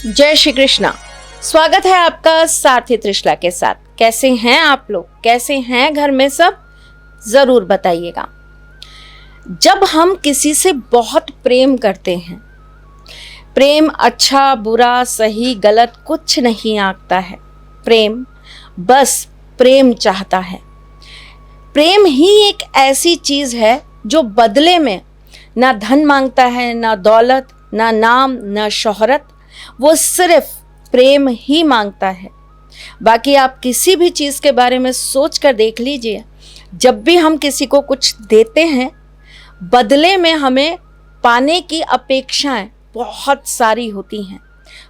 जय श्री कृष्णा। स्वागत है आपका सारथी त्रिशला के साथ। कैसे हैं आप लोग? कैसे हैं घर में सब? जरूर बताइएगा। जब हम किसी से बहुत प्रेम करते हैं, प्रेम अच्छा बुरा सही गलत कुछ नहीं आंकता है। प्रेम बस प्रेम चाहता है। प्रेम ही एक ऐसी चीज है जो बदले में ना धन मांगता है, ना दौलत, ना नाम, ना शोहरत। वो सिर्फ प्रेम ही मांगता है। बाकी आप किसी भी चीज के बारे में सोच कर देख लीजिए, जब भी हम किसी को कुछ देते हैं, बदले में हमें पाने की अपेक्षाएं बहुत सारी होती हैं,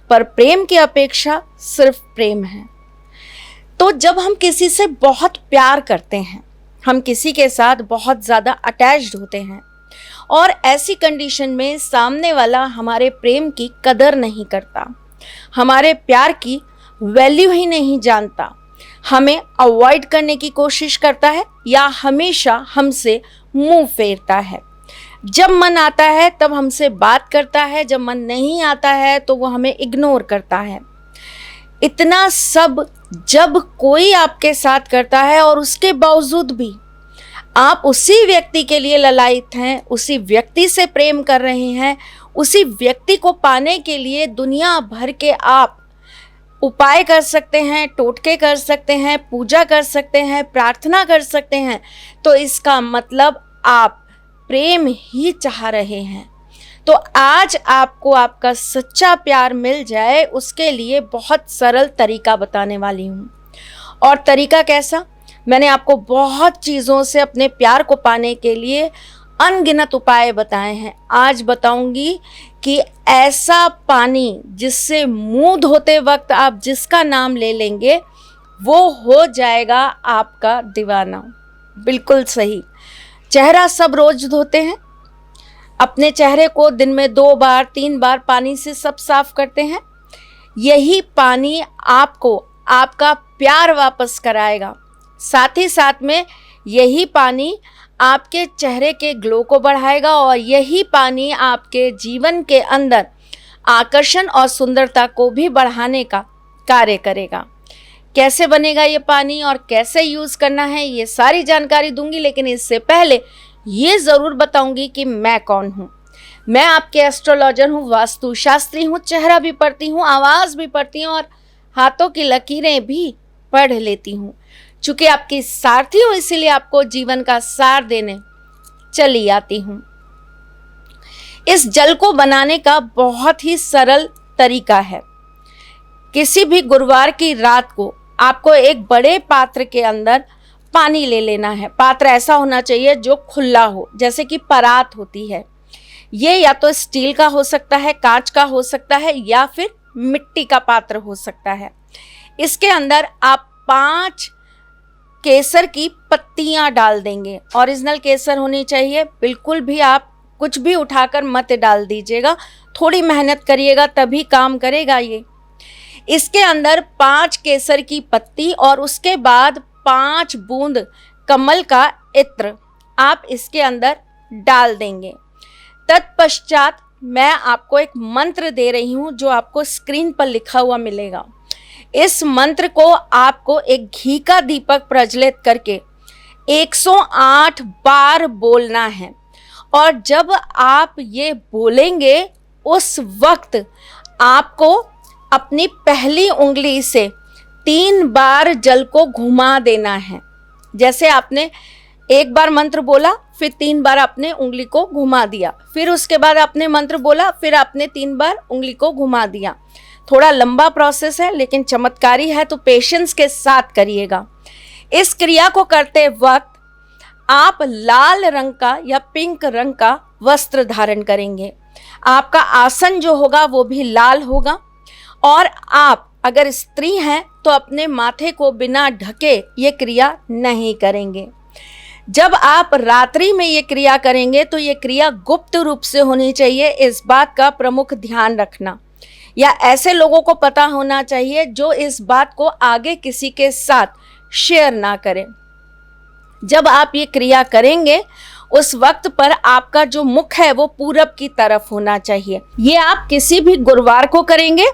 पर प्रेम की अपेक्षा सिर्फ प्रेम है। तो जब हम किसी से बहुत प्यार करते हैं, हम किसी के साथ बहुत ज़्यादा अटैच्ड होते हैं और ऐसी कंडीशन में सामने वाला हमारे प्रेम की कदर नहीं करता, हमारे प्यार की वैल्यू ही नहीं जानता, हमें अवॉइड करने की कोशिश करता है या हमेशा हमसे मुंह फेरता है। जब मन आता है तब हमसे बात करता है, जब मन नहीं आता है तो वो हमें इग्नोर करता है। इतना सब जब कोई आपके साथ करता है और उसके बावजूद भी आप उसी व्यक्ति के लिए ललायित हैं, उसी व्यक्ति से प्रेम कर रहे हैं, उसी व्यक्ति को पाने के लिए दुनिया भर के आप उपाय कर सकते हैं, टोटके कर सकते हैं, पूजा कर सकते हैं, प्रार्थना कर सकते हैं, तो इसका मतलब आप प्रेम ही चाह रहे हैं। तो आज आपको आपका सच्चा प्यार मिल जाए, उसके लिए बहुत सरल तरीका बताने वाली हूँ। और तरीका कैसा? मैंने आपको बहुत चीज़ों से अपने प्यार को पाने के लिए अनगिनत उपाय बताए हैं। आज बताऊंगी कि ऐसा पानी जिससे मुंह धोते वक्त आप जिसका नाम ले लेंगे वो हो जाएगा आपका दीवाना। बिल्कुल सही। चेहरा सब रोज धोते हैं, अपने चेहरे को दिन में 2 बार 3 बार पानी से सब साफ करते हैं। यही पानी आपको आपका प्यार वापस कराएगा। साथ ही साथ में यही पानी आपके चेहरे के ग्लो को बढ़ाएगा और यही पानी आपके जीवन के अंदर आकर्षण और सुंदरता को भी बढ़ाने का कार्य करेगा। कैसे बनेगा ये पानी और कैसे यूज़ करना है, ये सारी जानकारी दूंगी, लेकिन इससे पहले ये ज़रूर बताऊंगी कि मैं कौन हूँ। मैं आपके एस्ट्रोलॉजर हूँ, वास्तु शास्त्री हूँ, चेहरा भी पढ़ती हूँ, आवाज़ भी पढ़ती हूँ और हाथों की लकीरें भी पढ़ लेती हूँ। चूँकि आपकी सारथी हूँ, इसीलिए आपको जीवन का सार देने चली आती हूँ। इस जल को बनाने का बहुत ही सरल तरीका है। किसी भी गुरुवार की रात को आपको एक बड़े पात्र के अंदर पानी ले लेना है। पात्र ऐसा होना चाहिए जो खुला हो, जैसे कि परात होती है। ये या तो स्टील का हो सकता है, कांच का हो सकता है, या फिर मिट्टी का पात्र हो सकता है। इसके अंदर आप 5 केसर की पत्तियां डाल देंगे। ओरिजिनल केसर होनी चाहिए। बिल्कुल भी आप कुछ भी उठाकर मत डाल दीजिएगा, थोड़ी मेहनत करिएगा तभी काम करेगा ये। इसके अंदर 5 केसर की पत्ती और उसके बाद 5 बूंद कमल का इत्र आप इसके अंदर डाल देंगे। तत्पश्चात मैं आपको एक मंत्र दे रही हूँ जो आपको स्क्रीन पर लिखा हुआ मिलेगा। इस मंत्र को आपको एक घी का दीपक प्रज्वलित करके 108 बार बोलना है। और जब आप ये बोलेंगे उस वक्त आपको अपनी पहली उंगली से 3 बार जल को घुमा देना है। जैसे आपने एक बार मंत्र बोला, फिर 3 बार अपने उंगली को घुमा दिया, फिर उसके बाद आपने मंत्र बोला, फिर आपने 3 बार उंगली को घुमा दिया। थोड़ा लंबा प्रोसेस है लेकिन चमत्कारी है, तो पेशेंस के साथ करिएगा। इस क्रिया को करते वक्त आप लाल रंग का या पिंक रंग का वस्त्र धारण करेंगे। आपका आसन जो होगा वो भी लाल होगा। और आप अगर स्त्री हैं तो अपने माथे को बिना ढके ये क्रिया नहीं करेंगे। जब आप रात्रि में ये क्रिया करेंगे तो ये क्रिया गुप्त रूप से होनी चाहिए। इस बात का प्रमुख ध्यान रखना, या ऐसे लोगों को पता होना चाहिए जो इस बात को आगे किसी के साथ शेयर ना करें। जब आप ये क्रिया करेंगे उस वक्त पर आपका जो मुख है वो पूरब की तरफ होना चाहिए। ये आप किसी भी गुरुवार को करेंगे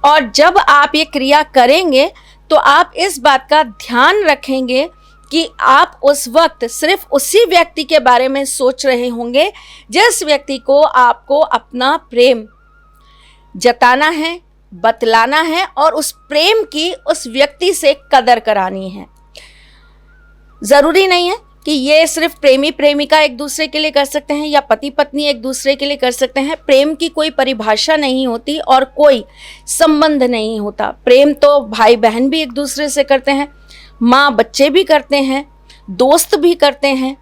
और जब आप ये क्रिया करेंगे तो आप इस बात का ध्यान रखेंगे कि आप उस वक्त सिर्फ उसी व्यक्ति के बारे में सोच रहे होंगे जिस व्यक्ति को आपको अपना प्रेम जताना है, बतलाना है और उस प्रेम की उस व्यक्ति से कदर करानी है। जरूरी नहीं है कि ये सिर्फ प्रेमी प्रेमिका एक दूसरे के लिए कर सकते हैं या पति पत्नी एक दूसरे के लिए कर सकते हैं। प्रेम की कोई परिभाषा नहीं होती और कोई संबंध नहीं होता। प्रेम तो भाई बहन भी एक दूसरे से करते हैं, माँ बच्चे भी करते हैं, दोस्त भी करते हैं।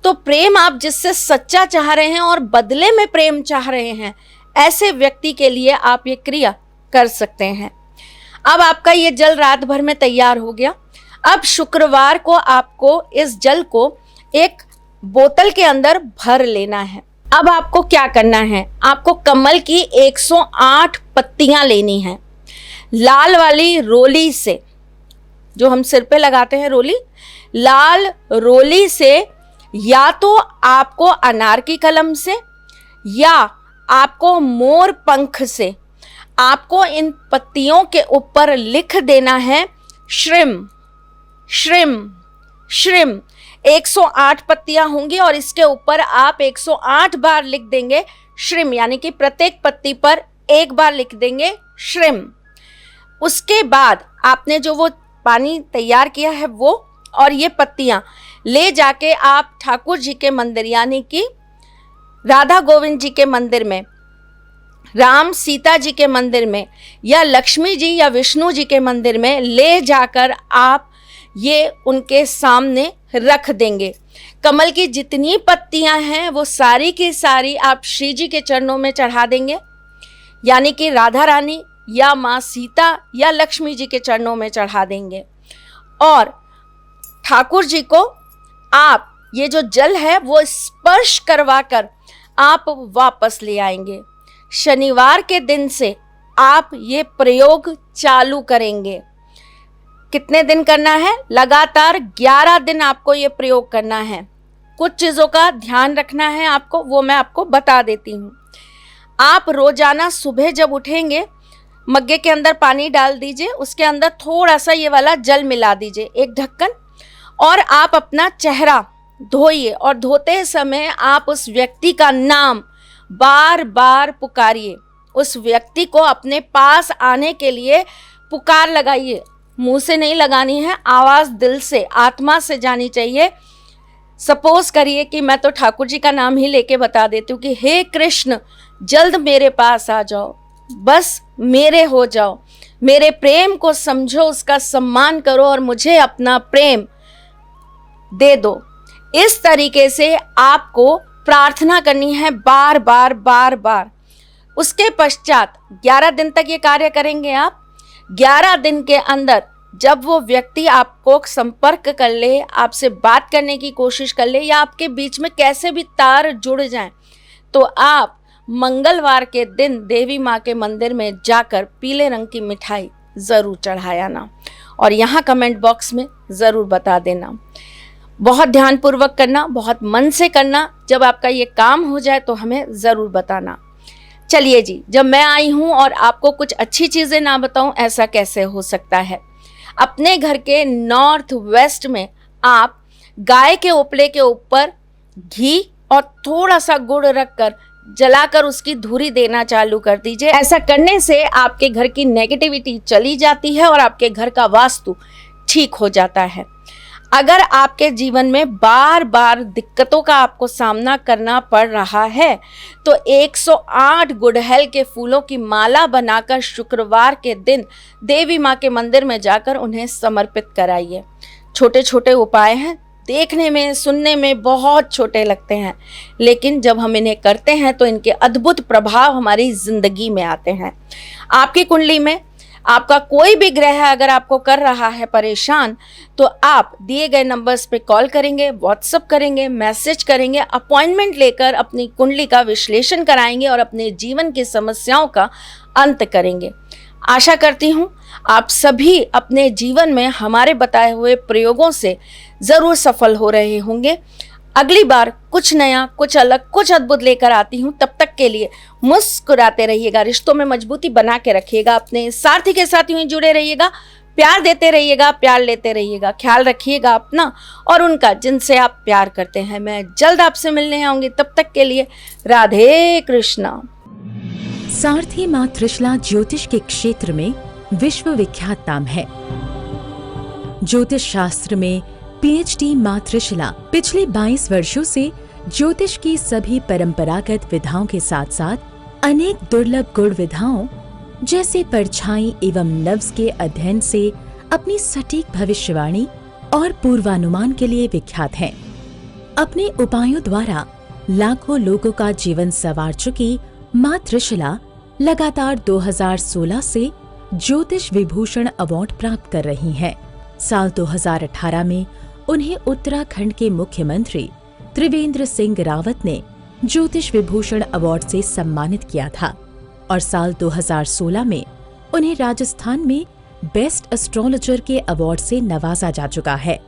तो प्रेम आप जिससे सच्चा चाह रहे हैं और बदले में प्रेम चाह रहे हैं, ऐसे व्यक्ति के लिए आप ये क्रिया कर सकते हैं। अब आपका ये जल रात भर में तैयार हो गया। अब शुक्रवार को आपको इस जल को एक बोतल के अंदर भर लेना है। अब आपको क्या करना है, आपको कमल की 108 पत्तियां लेनी हैं। लाल वाली रोली से, जो हम सिर पे लगाते हैं रोली, लाल रोली से या तो आपको अनार की कलम से या आपको मोर पंख से आपको इन पत्तियों के ऊपर लिख देना है श्रीम श्रीम श्रीम। 108 पत्तियां होंगी और इसके ऊपर आप 108 बार लिख देंगे श्रीम, यानी कि प्रत्येक पत्ती पर एक बार लिख देंगे श्रीम। उसके बाद आपने जो वो पानी तैयार किया है वो और ये पत्तियां ले जाके आप ठाकुर जी के मंदिर यानी कि राधा गोविंद जी के मंदिर में, राम सीता जी के मंदिर में या लक्ष्मी जी या विष्णु जी के मंदिर में ले जाकर आप ये उनके सामने रख देंगे। कमल की जितनी पत्तियां हैं वो सारी की सारी आप श्री जी के चरणों में चढ़ा देंगे, यानी कि राधा रानी या माँ सीता या लक्ष्मी जी के चरणों में चढ़ा देंगे। और ठाकुर जी को आप ये जो जल है वो स्पर्श करवाकर आप वापस ले आएंगे। शनिवार के दिन से आप ये प्रयोग चालू करेंगे। कितने दिन करना है? लगातार 11 दिन आपको ये प्रयोग करना है। कुछ चीज़ों का ध्यान रखना है आपको, वो मैं आपको बता देती हूँ। आप रोजाना सुबह जब उठेंगे, मग्गे के अंदर पानी डाल दीजिए, उसके अंदर थोड़ा सा ये वाला जल मिला दीजिए, एक ढक्कन, और आप अपना चेहरा धोइए। और धोते समय आप उस व्यक्ति का नाम बार बार पुकारिए। उस व्यक्ति को अपने पास आने के लिए पुकार लगाइए। मुंह से नहीं लगानी है, आवाज़ दिल से, आत्मा से जानी चाहिए। सपोज करिए कि मैं तो ठाकुर जी का नाम ही लेके बता देती हूँ कि हे कृष्ण, जल्द मेरे पास आ जाओ, बस मेरे हो जाओ, मेरे प्रेम को समझो, उसका सम्मान करो और मुझे अपना प्रेम दे दो। इस तरीके से आपको प्रार्थना करनी है बार बार बार बार। उसके पश्चात 11 दिन तक ये कार्य करेंगे आप। 11 दिन के अंदर जब वो व्यक्ति आपको संपर्क कर ले, आपसे बात करने की कोशिश कर ले या आपके बीच में कैसे भी तार जुड़ जाएं, तो आप मंगलवार के दिन देवी माँ के मंदिर में जाकर पीले रंग की मिठाई ज़रूर चढ़ाया ना, और यहाँ कमेंट बॉक्स में ज़रूर बता देना। बहुत ध्यानपूर्वक करना, बहुत मन से करना। जब आपका ये काम हो जाए तो हमें ज़रूर बताना। चलिए जी, जब मैं आई हूँ और आपको कुछ अच्छी चीज़ें ना बताऊँ, ऐसा कैसे हो सकता है। अपने घर के नॉर्थ वेस्ट में आप गाय के उपले के ऊपर घी और थोड़ा सा गुड़ रखकर जलाकर उसकी धूरी देना चालू कर दीजिए। ऐसा करने से आपके घर की नेगेटिविटी चली जाती है और आपके घर का वास्तु ठीक हो जाता है। अगर आपके जीवन में बार बार दिक्कतों का आपको सामना करना पड़ रहा है तो 108 गुड़हल के फूलों की माला बनाकर शुक्रवार के दिन देवी माँ के मंदिर में जाकर उन्हें समर्पित कराइए। छोटे छोटे उपाय हैं, देखने में सुनने में बहुत छोटे लगते हैं, लेकिन जब हम इन्हें करते हैं तो इनके अद्भुत प्रभाव हमारी जिंदगी में आते हैं। आपकी कुंडली में आपका कोई भी ग्रह अगर आपको कर रहा है परेशान, तो आप दिए गए नंबर्स पे कॉल करेंगे, व्हाट्सएप करेंगे, मैसेज करेंगे, अपॉइंटमेंट लेकर अपनी कुंडली का विश्लेषण कराएंगे और अपने जीवन की समस्याओं का अंत करेंगे। आशा करती हूँ आप सभी अपने जीवन में हमारे बताए हुए प्रयोगों से ज़रूर सफल हो रहे होंगे। अगली बार कुछ नया, कुछ अलग, कुछ अद्भुत लेकर आती हूँ। तब तक के लिए मुस्कुराते रहिएगा, रिश्तों में मजबूती बना के रखिएगा, अपने सारथी के साथ यूं ही जुड़े रहिएगा, प्यार देते रहिएगा, प्यार लेते रहिएगा, ख्याल रखिएगा अपना और उनका जिनसे आप प्यार करते हैं। मैं जल्द आपसे मिलने आऊंगी, तब तक के लिए राधे कृष्णा। सारथी मां त्रिशला ज्योतिष के क्षेत्र में विश्व विख्यात नाम है। ज्योतिष शास्त्र में पीएचडी मां त्रिशला पिछले 22 वर्षों से ज्योतिष की सभी परंपरागत विधाओं के साथ साथ अनेक दुर्लभ गुण विधाओं जैसे परछाई एवं नव्स के अध्ययन से अपनी सटीक भविष्यवाणी और पूर्वानुमान के लिए विख्यात हैं। अपने उपायों द्वारा लाखों लोगों का जीवन संवार चुकी मां त्रिशला लगातार 2016 से ज्योतिष विभूषण अवार्ड प्राप्त कर रही हैं। साल 2018 में उन्हें उत्तराखंड के मुख्यमंत्री त्रिवेंद्र सिंह रावत ने ज्योतिष विभूषण अवार्ड से सम्मानित किया था और साल 2016 में उन्हें राजस्थान में बेस्ट एस्ट्रोलॉजर के अवार्ड से नवाजा जा चुका है।